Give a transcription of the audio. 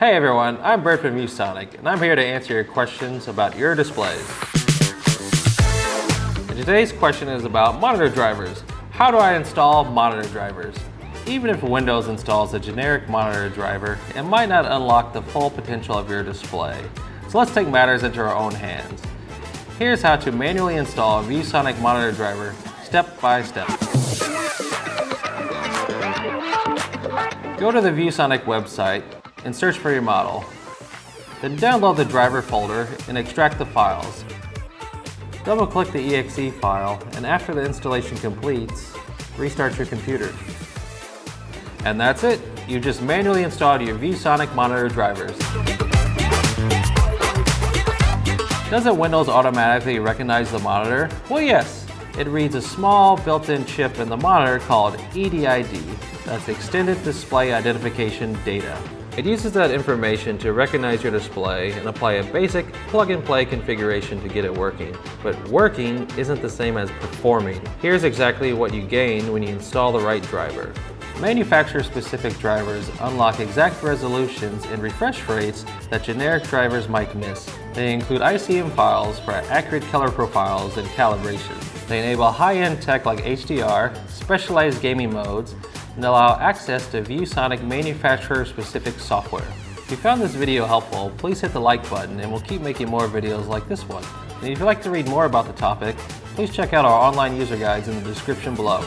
Hey everyone, I'm Bert from ViewSonic, and I'm here to answer your questions about your displays. And today's question is about monitor drivers. How do I install monitor drivers? Even if Windows installs a generic monitor driver, it might not unlock the full potential of your display. So let's take matters into our own hands. Here's how to manually install a ViewSonic monitor driver step by step. Go to the ViewSonic website and search for your model. Then download the driver folder and extract the files. Double-click the exe file, and after the installation completes, restart your computer. And that's it! You just manually installed your ViewSonic monitor drivers. Doesn't Windows automatically recognize the monitor? Well, yes. It reads a small built-in chip in the monitor called EDID. That's Extended Display Identification Data. It uses that information to recognize your display and apply a basic plug-and-play configuration to get it working. But working isn't the same as performing. Here's exactly what you gain when you install the right driver. Manufacturer-specific drivers unlock exact resolutions and refresh rates that generic drivers might miss. They include ICM files for accurate color profiles and calibration. They enable high-end tech like HDR, specialized gaming modes, and allow access to ViewSonic manufacturer-specific software. If you found this video helpful, please hit the like button and we'll keep making more videos like this one. And if you'd like to read more about the topic, please check out our online user guides in the description below.